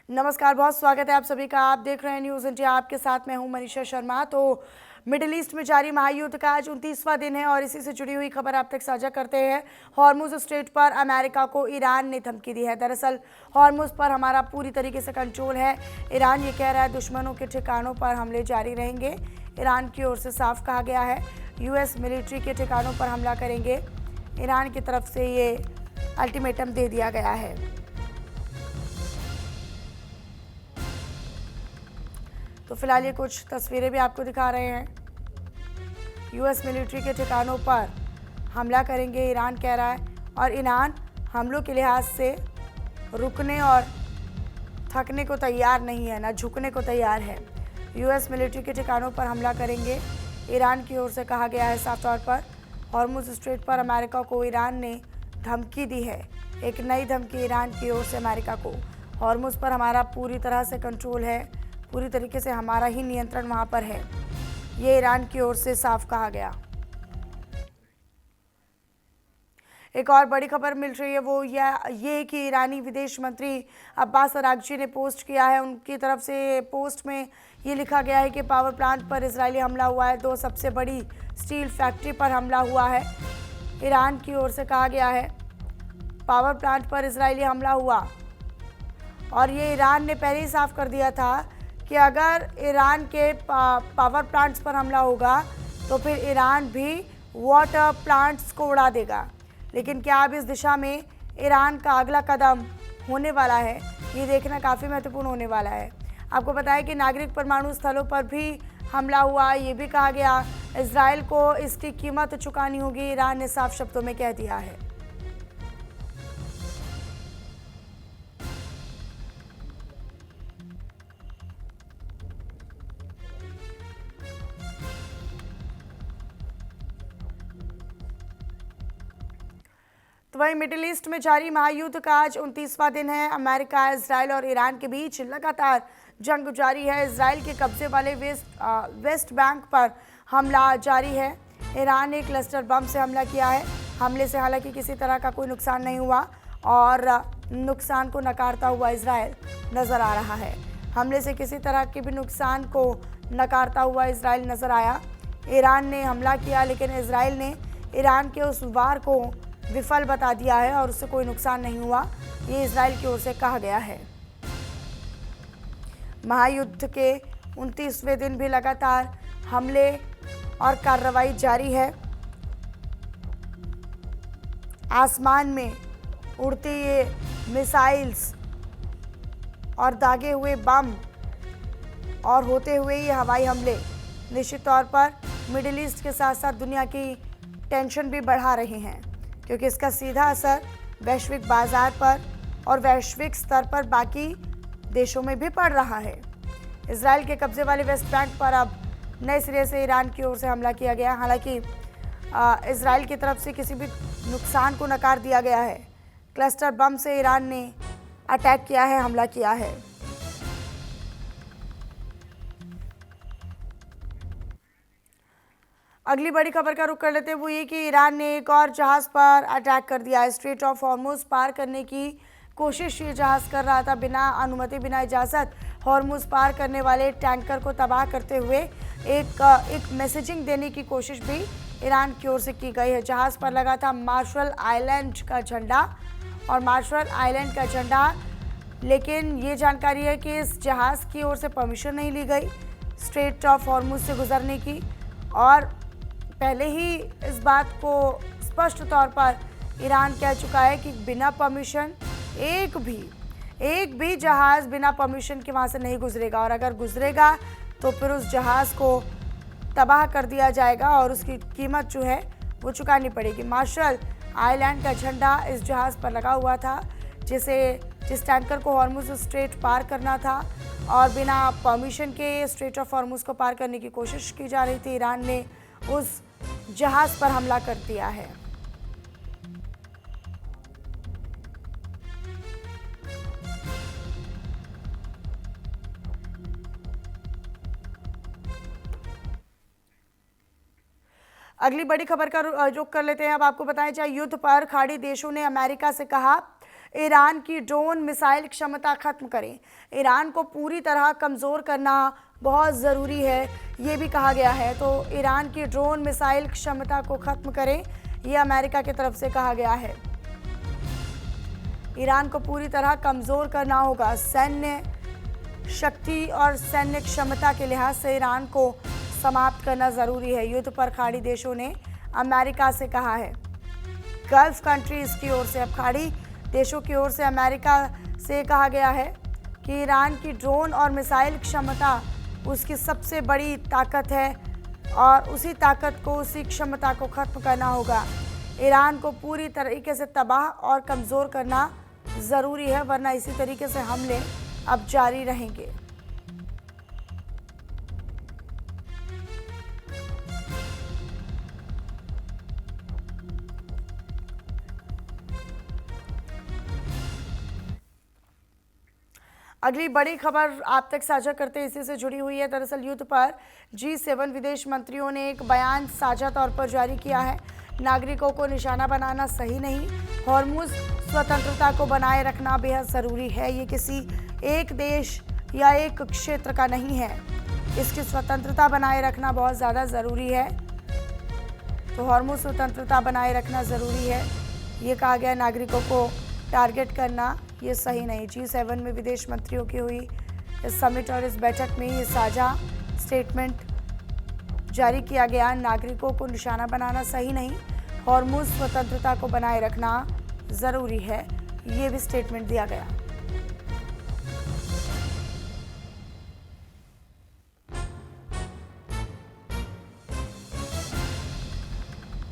नमस्कार, बहुत स्वागत है आप सभी का। आप देख रहे हैं न्यूज़ इंडिया, आपके साथ मैं हूं मनीषा शर्मा। तो मिडिल ईस्ट में जारी महायुद्ध का आज 29वां दिन है और इसी से जुड़ी हुई खबर आप तक साझा करते हैं। हॉर्मुज स्ट्रेट पर अमेरिका को ईरान ने धमकी दी है। दरअसल हॉर्मुज पर हमारा पूरी तरीके से कंट्रोल है। ईरान ये कह रहा है दुश्मनों के ठिकानों पर हमले जारी रहेंगे। ईरान की ओर से साफ कहा गया है यूएस मिलिट्री के ठिकानों पर हमला करेंगे। ईरान की तरफ से ये अल्टीमेटम दे दिया गया है। तो फिलहाल ये कुछ तस्वीरें भी आपको दिखा रहे हैं। यूएस मिलिट्री के ठिकानों पर हमला करेंगे ईरान कह रहा है, और ईरान हमलों के लिहाज से रुकने और थकने को तैयार नहीं है, ना झुकने को तैयार है। यूएस मिलिट्री के ठिकानों पर हमला करेंगे ईरान की ओर से कहा गया है साफ तौर पर। हॉर्मुज स्ट्रेट पर अमेरिका को ईरान ने धमकी दी है। एक नई धमकी ईरान की ओर से अमेरिका को। हॉर्मुज पर हमारा पूरी तरह से कंट्रोल है, पूरी तरीके से हमारा ही नियंत्रण वहां पर है, ये ईरान की ओर से साफ कहा गया। एक और बड़ी खबर मिल रही है वो ये कि ईरानी विदेश मंत्री अब्बास अरागची ने पोस्ट किया है। उनकी तरफ से पोस्ट में ये लिखा गया है कि पावर प्लांट पर इजरायली हमला हुआ है। 2 सबसे बड़ी स्टील फैक्ट्री पर हमला हुआ है। ईरान की ओर से कहा गया है पावर प्लांट पर इजरायली हमला हुआ, और ये ईरान ने पहले ही साफ कर दिया था कि अगर ईरान के पावर प्लांट्स पर हमला होगा तो फिर ईरान भी वाटर प्लांट्स को उड़ा देगा। लेकिन क्या अब इस दिशा में ईरान का अगला कदम होने वाला है, ये देखना काफ़ी महत्वपूर्ण होने वाला है। आपको बताएं कि नागरिक परमाणु स्थलों पर भी हमला हुआ। ये भी कहा गया इजराइल को इसकी कीमत चुकानी होगी, ईरान ने साफ शब्दों में कह दिया है। तो वहीं मिडिल ईस्ट में जारी महायुद्ध का आज 29वां दिन है। अमेरिका, इजराइल और ईरान के बीच लगातार जंग जारी है। इजराइल के कब्जे वाले वेस्ट बैंक पर हमला जारी है। ईरान ने क्लस्टर बम से हमला किया है। हमले से हालांकि किसी तरह का कोई नुकसान नहीं हुआ और नुकसान को नकारता हुआ इजराइल नज़र आ रहा है। हमले से किसी तरह के भी नुकसान को नकारता हुआ इजराइल नज़र आया। ईरान ने हमला किया, लेकिन इजराइल ने ईरान के उस वार को विफल बता दिया है और उससे कोई नुकसान नहीं हुआ, ये इजराइल की ओर से कहा गया है। महायुद्ध के 29वें दिन भी लगातार हमले और कार्रवाई जारी है। आसमान में उड़ती ये मिसाइल्स और दागे हुए बम और होते हुए ये हवाई हमले निश्चित तौर पर मिडिल ईस्ट के साथ साथ दुनिया की टेंशन भी बढ़ा रहे हैं, क्योंकि इसका सीधा असर वैश्विक बाजार पर और वैश्विक स्तर पर बाकी देशों में भी पड़ रहा है। इजराइल के कब्जे वाले वेस्ट बैंक पर अब नए सिरे से ईरान की ओर से हमला किया गया। हालांकि इजराइल की तरफ से किसी भी नुकसान को नकार दिया गया है। क्लस्टर बम से ईरान ने अटैक किया है, हमला किया है। अगली बड़ी खबर का रुख कर लेते हैं वो ये कि ईरान ने एक और जहाज़ पर अटैक कर दिया है। स्ट्रेट ऑफ हॉर्मुज पार करने की कोशिश ये जहाज़ कर रहा था। बिना अनुमति, बिना इजाज़त हॉर्मुज पार करने वाले टैंकर को तबाह करते हुए एक मैसेजिंग देने की कोशिश भी ईरान की ओर से की गई है। जहाज़ पर लगा था मार्शल आइलैंड का झंडा, और मार्शल आइलैंड का झंडा, लेकिन ये जानकारी है कि इस जहाज़ की ओर से परमिशन नहीं ली गई स्ट्रेट ऑफ हॉर्मुज से गुजरने की, और पहले ही इस बात को स्पष्ट तौर पर ईरान कह चुका है कि बिना परमिशन एक भी जहाज़ बिना परमिशन के वहाँ से नहीं गुजरेगा, और अगर गुजरेगा तो फिर उस जहाज़ को तबाह कर दिया जाएगा और उसकी कीमत जो है वो चुकानी पड़ेगी। मार्शल आइलैंड का झंडा इस जहाज़ पर लगा हुआ था जिस टैंकर को हॉर्मुज स्ट्रेट पार करना था, और बिना परमिशन के स्ट्रेट ऑफ हॉर्मुज को पार करने की कोशिश की जा रही थी। ईरान ने उस जहाज पर हमला कर दिया है। अगली बड़ी खबर का रुख कर लेते हैं। अब आपको बताएं, चाहे युद्ध पर खाड़ी देशों ने अमेरिका से कहा ईरान की ड्रोन मिसाइल क्षमता खत्म करें। ईरान को पूरी तरह कमज़ोर करना बहुत ज़रूरी है, ये भी कहा गया है। तो ईरान की ड्रोन मिसाइल क्षमता को खत्म करें, ये अमेरिका की तरफ से कहा गया है। ईरान को पूरी तरह कमज़ोर करना होगा। सैन्य शक्ति और सैन्य क्षमता के लिहाज से ईरान को समाप्त करना ज़रूरी है, युद्ध पर खाड़ी देशों ने अमेरिका से कहा है। गल्फ कंट्रीज़ की ओर से, अब खाड़ी देशों की ओर से अमेरिका से कहा गया है कि ईरान की ड्रोन और मिसाइल क्षमता उसकी सबसे बड़ी ताकत है और उसी ताकत को, उसी क्षमता को ख़त्म करना होगा। ईरान को पूरी तरीके से तबाह और कमज़ोर करना ज़रूरी है, वरना इसी तरीके से हमले अब जारी रहेंगे। अगली बड़ी खबर आप तक साझा करते हैं, इसी से जुड़ी हुई है। दरअसल युद्ध पर G7 विदेश मंत्रियों ने एक बयान साझा तौर पर जारी किया है। नागरिकों को निशाना बनाना सही नहीं, हॉर्मुज़ स्वतंत्रता को बनाए रखना बेहद ज़रूरी है। ये किसी एक देश या एक क्षेत्र का नहीं है, इसकी स्वतंत्रता बनाए रखना बहुत ज़्यादा ज़रूरी है। तो हॉर्मुज़ स्वतंत्रता बनाए रखना ज़रूरी है, ये कहा गया। नागरिकों को टारगेट करना ये सही नहीं। G7 में विदेश मंत्रियों की हुई इस समिट और इस बैठक में ये साझा स्टेटमेंट जारी किया गया। नागरिकों को निशाना बनाना सही नहीं, हॉर्मुज़ स्वतंत्रता को बनाए रखना ज़रूरी है, ये भी स्टेटमेंट दिया गया।